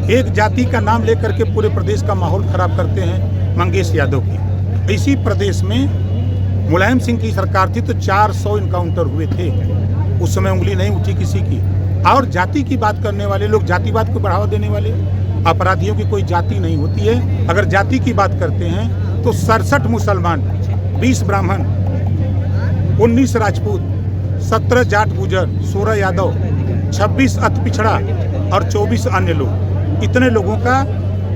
एक जाति का नाम लेकर के पूरे प्रदेश का माहौल खराब करते हैं मंगेश यादव की। इसी प्रदेश में मुलायम सिंह की सरकार थी तो 400 इनकाउंटर हुए थे, उस समय उंगली नहीं उठी किसी की। और जाति की बात करने वाले लोग, जातिवाद को बढ़ावा देने वाले, अपराधियों की कोई जाति नहीं होती है। अगर जाति की बात करते हैं तो 67 मुसलमान, 20 ब्राह्मण, 19 राजपूत, 17 जाट गुजर, 16 यादव, 26 अति पिछड़ा और 24 अन्य लोग, इतने लोगों का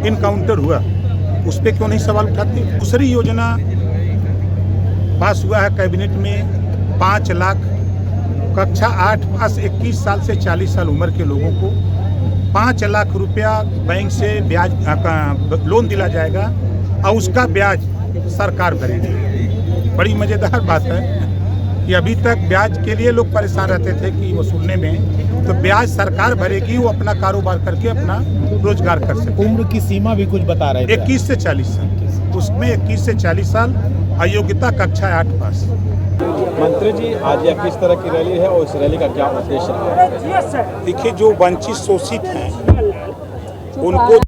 इनकाउंटर हुआ। उस पर क्यों नहीं सवाल उठाते? दूसरी योजना पास हुआ है कैबिनेट में, 5 लाख कक्षा 8 पास 21 साल से 40 साल उम्र के लोगों को 5 लाख रुपया बैंक से ब्याज लोन दिला जाएगा और उसका ब्याज सरकार भरेगी। बड़ी मज़ेदार बात है कि अभी तक ब्याज के लिए लोग परेशान रहते थे कि वसूलने में, तो ब्याज सरकार भरेगी, वो अपना कारोबार करके अपना रोजगार कर सके। उम्र की सीमा भी कुछ बता रहे थे, 21 से 40 साल, उसमें 21 से 40 साल, अयोग्यता कक्षा 8 पास। मंत्री जी, आज यह किस तरह की रैली है और इस रैली का क्या उद्देश्य है? देखिए, जो वंचित शोषित हैं उनको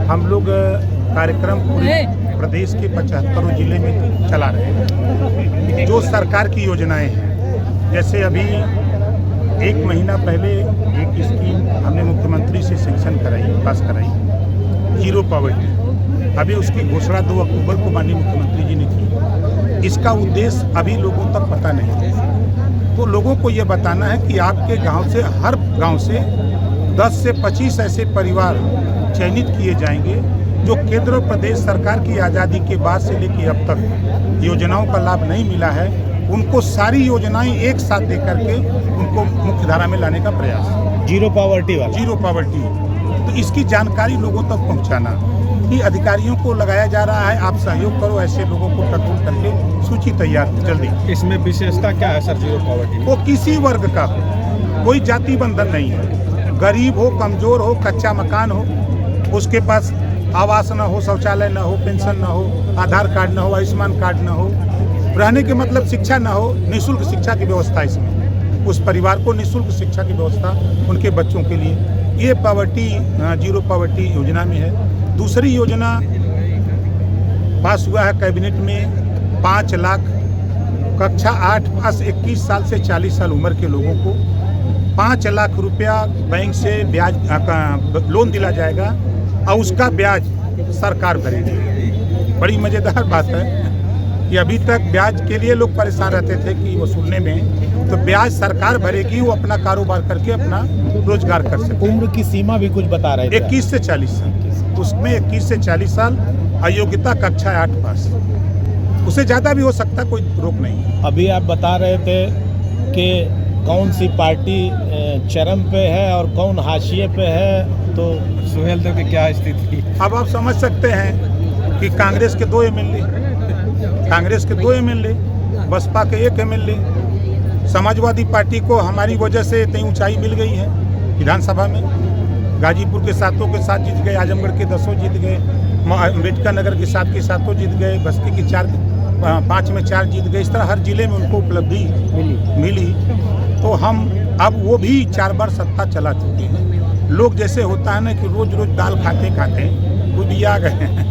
हम लोग कार्यक्रम पूरे प्रदेश के 75 जिले में चला रहे हैं। जो सरकार की योजनाएं हैं, जैसे अभी 1 महीना पहले एक स्कीम हमने मुख्यमंत्री से सैंक्शन कराई, पास कराई, जीरो पॉवर्टी। अभी उसकी घोषणा 2 अक्टूबर को माननीय मुख्यमंत्री जी ने की। इसका उद्देश्य अभी लोगों तक पता नहीं है, तो लोगों को ये बताना है कि आपके गांव से, हर गांव से 10 से 25 ऐसे परिवार चयनित किए जाएंगे जो केंद्र और प्रदेश सरकार की आज़ादी के बाद से लेकर अब तक योजनाओं का लाभ नहीं मिला है। उनको सारी योजनाएं एक साथ दे करके उनको मुख्य धारा में लाने का प्रयास, जीरो पॉवर्टी वाला, जीरो पॉवर्टी। तो इसकी जानकारी लोगों तक पहुंचाना कि अधिकारियों को लगाया जा रहा है, आप सहयोग करो, ऐसे लोगों को टटोल करके सूची तैयार जल्दी। इसमें विशेषता क्या है सर जीरो पॉवर्टी? वो किसी वर्ग का हो, कोई जाति बंधन नहीं है, गरीब हो, कमजोर हो, कच्चा मकान हो, उसके पास आवास न हो, शौचालय न हो, पेंशन न हो, आधार कार्ड न हो, आयुष्मान कार्ड न हो, रहने के मतलब शिक्षा न हो, निःशुल्क शिक्षा की व्यवस्था इसमें, उस परिवार को निःशुल्क शिक्षा की व्यवस्था उनके बच्चों के लिए, ये पॉवर्टी, जीरो पॉवर्टी योजना में है। दूसरी योजना पास हुआ है कैबिनेट में, 5 लाख कक्षा 8 पास 21 साल से 40 साल उम्र के लोगों को 5 लाख रुपया बैंक से ब्याज लोन दिला जाएगा और उसका ब्याज सरकार भरेगी। बड़ी मज़ेदार बात है कि अभी तक ब्याज के लिए लोग परेशान रहते थे कि वसूलने में, तो ब्याज सरकार भरेगी, वो अपना कारोबार करके अपना रोजगार कर सके। उम्र की सीमा भी कुछ बता रहे थे, 21 से 40 साल, उसमें 21 से 40 साल, अयोग्यता कक्षा 8 पास। उससे ज़्यादा भी हो सकता, कोई रोक नहीं। अभी आप बता रहे थे कि कौन सी पार्टी चरम पे है और कौन हाशिए पे है, तो सुहेल देव की क्या स्थिति? अब आप समझ सकते हैं कि कांग्रेस के 2 एमएलए, बसपा के 1 एमएलए, समाजवादी पार्टी को हमारी वजह से इतनी ऊंचाई मिल गई है विधानसभा में। गाजीपुर के 7 के 7 जीत गए, आजमगढ़ के 10 जीत गए, अम्बेडकर नगर के 7 के 7 जीत गए, बस्ती के 5 में 4 जीत गए। इस तरह हर जिले में उनको उपलब्धि मिली। तो हम अब वो भी 4 बार सत्ता चला चुके हैं। लोग जैसे होता है ना कि रोज रोज दाल खाते खाते बुधिया गए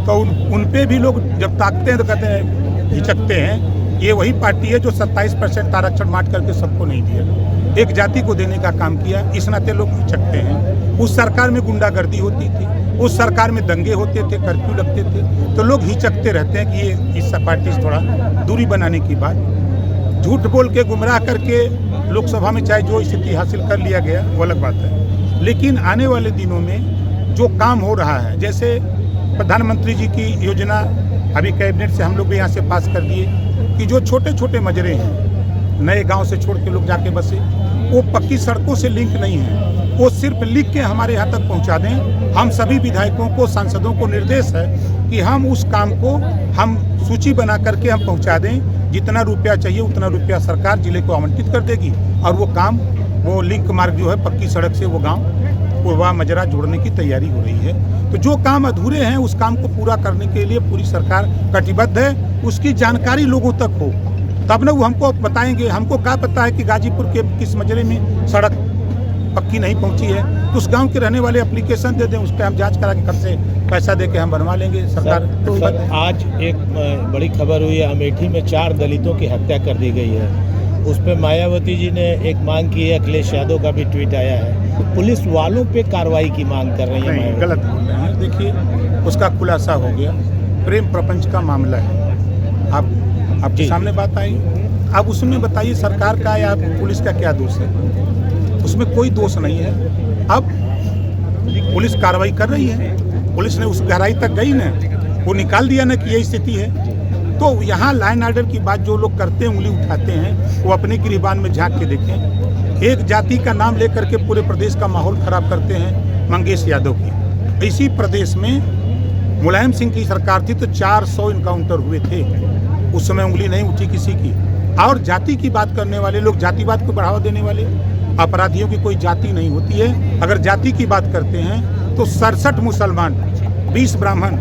तो उन पे भी लोग जब ताकते हैं तो कहते हैं, हिचकते हैं। ये वही पार्टी है जो 27% आरक्षण बांट करके सबको नहीं दिया, एक जाति को देने का काम किया। इस नाते लोग हिचकते हैं। उस सरकार में गुंडागर्दी होती थी, उस सरकार में दंगे होते थे, कर्फ्यू लगते थे, तो लोग हिचकते रहते हैं कि ये इस पार्टी से थोड़ा दूरी बनाने की बात। झूठ बोल के गुमराह करके लोकसभा में चाहे जो स्थिति हासिल कर लिया गया वो अलग बात है, लेकिन आने वाले दिनों में जो काम हो रहा है, जैसे प्रधानमंत्री जी की योजना अभी कैबिनेट से हम लोग भी यहाँ से पास कर दिए कि जो छोटे छोटे मजरे हैं, नए गांव से छोड़ के लोग जाके बसे, वो पक्की सड़कों से लिंक नहीं है, वो सिर्फ लिख के हमारे यहाँ तक पहुँचा दें। हम सभी विधायकों को, सांसदों को निर्देश है कि हम उस काम को हम सूची बना करके हम पहुँचा दें। जितना रुपया चाहिए उतना रुपया सरकार जिले को आवंटित कर देगी और वो काम, वो लिंक मार्ग जो है पक्की सड़क से वो गांव पूर्वा मजरा जोड़ने की तैयारी हो रही है। तो जो काम अधूरे हैं उस काम को पूरा करने के लिए पूरी सरकार कटिबद्ध है। उसकी जानकारी लोगों तक हो तब न वो हमको बताएंगे। हमको क्या पता है कि गाजीपुर के किस मजरे में सड़क पक्की नहीं पहुंची है तो उस गांव के रहने वाले एप्लीकेशन दे दें, उस पर हम जांच करा के खर्च से पैसा दे के हम बनवा लेंगे। सरकार तो सर आज एक बड़ी खबर हुई है, अमेठी में 4 दलितों की हत्या कर दी गई है। उस पर मायावती जी ने एक मांग की है, अखिलेश यादव का भी ट्वीट आया है। तो पुलिस वालों पे कार्रवाई की मांग कर रही है। नहीं, गलत बोल रहे हैं। देखिए उसका खुलासा हो गया, प्रेम प्रपंच का मामला है, आपके सामने बात आई। अब उसमें बताइए सरकार का या पुलिस का क्या दोष है? उसमें कोई दोष नहीं है। अब पुलिस कार्रवाई कर रही है, पुलिस ने उस गहराई तक गई ना, वो निकाल दिया ना कि यही स्थिति है। तो यहाँ लाइन ऑर्डर की बात जो लोग करते हैं, उंगली उठाते हैं, वो अपने गिरबान में झांक के देखें। एक जाति का नाम लेकर के पूरे प्रदेश का माहौल खराब करते हैं मंगेश यादव की। इसी प्रदेश में मुलायम सिंह की सरकार थी तो 400 इनकाउंटर हुए थे, उस समय उंगली नहीं उठी किसी की। और जाति की बात करने वाले लोग, जातिवाद को बढ़ावा देने वाले, अपराधियों की कोई जाति नहीं होती है। अगर जाति की बात करते हैं तो 67 मुसलमान, 20 ब्राह्मण,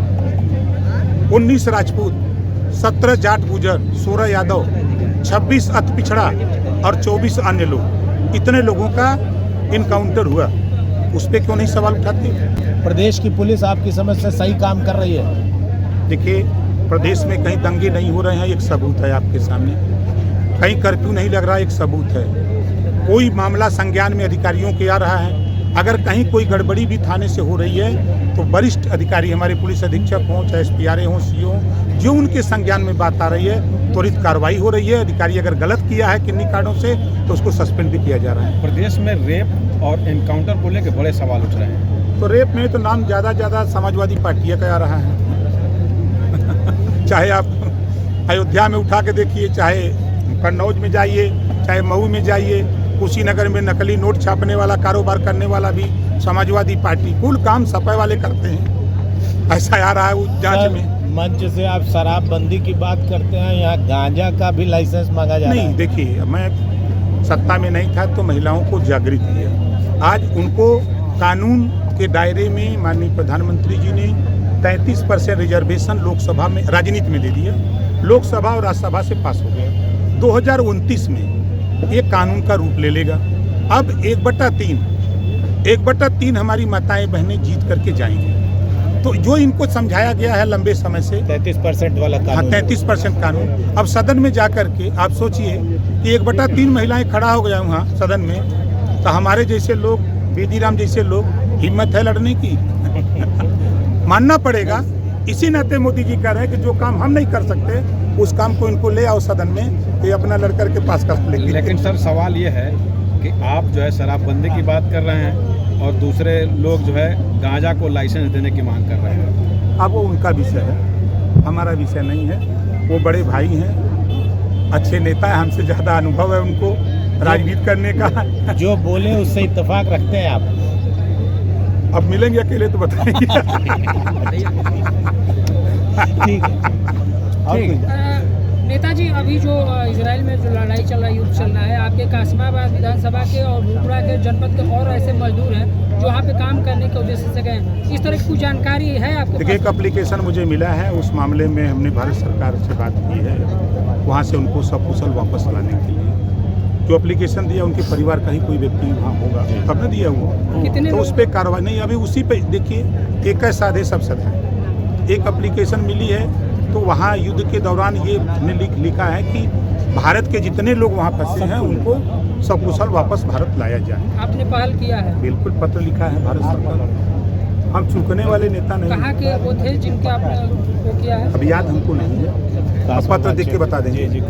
19 राजपूत, 17 जाट गुजर, 16 यादव, 26 अति पिछड़ा और 24 अन्य लोग, इतने लोगों का इनकाउंटर हुआ। उस पर क्यों नहीं सवाल उठाते? प्रदेश की पुलिस आपकी समझ से सही काम कर रही है? देखिए प्रदेश में कहीं दंगे नहीं हो रहे हैं, एक सबूत है आपके सामने। कहीं कर्फ्यू नहीं लग रहा, एक सबूत है। कोई मामला संज्ञान में अधिकारियों के आ रहा है। अगर कहीं कोई गड़बड़ी भी थाने से हो रही है तो वरिष्ठ अधिकारी, हमारे पुलिस अधीक्षक हों, चाहे SPRA हों, CO हों, जो उनके संज्ञान में बात आ रही है त्वरित कार्रवाई हो रही है। अधिकारी अगर गलत किया है किन्हीं कारणों से तो उसको सस्पेंड भी किया जा रहा है। प्रदेश में रेप और एनकाउंटर को लेकर बड़े सवाल उठ रहे हैं। तो रेप में तो नाम ज़्यादा समाजवादी पार्टियाँ का आ रहा है। चाहे आप अयोध्या में उठा के देखिए, चाहे कन्नौज में जाइए, चाहे मऊ में जाइए, कुशीनगर में नकली नोट छापने वाला कारोबार करने वाला भी समाजवादी पार्टी। कुल काम सपा वाले करते हैं, ऐसा आ रहा है उस जांच में। मंच से आप शराबबंदी की बात करते हैं, यहाँ गांजा का भी लाइसेंस मांगा जा रहा है। नहीं, देखिए मैं सत्ता में नहीं था तो महिलाओं को जागृत किया। आज उनको कानून के दायरे में माननीय प्रधानमंत्री जी ने 33% रिजर्वेशन लोकसभा में, राजनीति में दे दिया। लोकसभा और राज्यसभा से पास हो गया। 2029 में ये कानून का रूप ले लेगा। अब 1/3 हमारी माताएं बहनें जीत करके जाएंगी। तो जो इनको समझाया गया है लंबे समय से 33% वाला कानून। हाँ, 33% कानून अब सदन में जा करके आप सोचिए कि 1/3 महिलाएं खड़ा हो गया वहाँ सदन में, तो हमारे जैसे लोग, बेदीराम जैसे लोग, हिम्मत है लड़ने की? मानना पड़ेगा। इसी नाते मोदी जी कह रहे हैं कि जो काम हम नहीं कर सकते उस काम को इनको ले आओ सदन में, ये अपना लड़कर के पास कर लेंगे। लेकिन सर सवाल ये है कि आप जो है शराबबंदी की बात कर रहे हैं और दूसरे लोग जो है गांजा को लाइसेंस देने की मांग कर रहे हैं। अब वो उनका विषय है, हमारा विषय नहीं है। वो बड़े भाई हैं, अच्छे नेता है, हमसे ज़्यादा अनुभव है उनको राजनीति करने का। जो बोले उससे इत्तेफाक रखते हैं आप? अब मिलेंगे अकेले तो बताएंगे। ठीक है। नेताजी, अभी जो इजराइल में जो लड़ाई चल रहा है, युद्ध चल रहा है, आपके कासमाबाद विधानसभा के और रूपड़ा के जनपद के और ऐसे मजदूर हैं जो वहाँ पे काम करने की वजह से गए हैं, इस तरह की कुछ जानकारी है आपके? देखिए, एक एप्लीकेशन मुझे मिला है, उस मामले में हमने भारत सरकार से बात की है, वहाँ से उनको सकुशल वापस लाने के लिए। जो एप्लीकेशन दिया उनके परिवार का ही कोई व्यक्ति वहाँ होगा तब न दिया हुआ, कितने तो उस पर कार्रवाई नहीं। अभी उसी पे देखिए, एक साधे सब सदा है। एक एप्लीकेशन मिली है तो वहाँ युद्ध के दौरान ये लिखा है कि भारत के जितने लोग वहाँ फंसे हैं उनको सकुशल वापस भारत लाया जाए। आपने पहल किया है? बिल्कुल, पत्र लिखा है भारत सरकार। हम चूकने वाले नेता नहीं। कहाँ के वो थे जिनके आपने वो किया है? अब याद हमको नहीं है, पत्र देख के बता देंगे।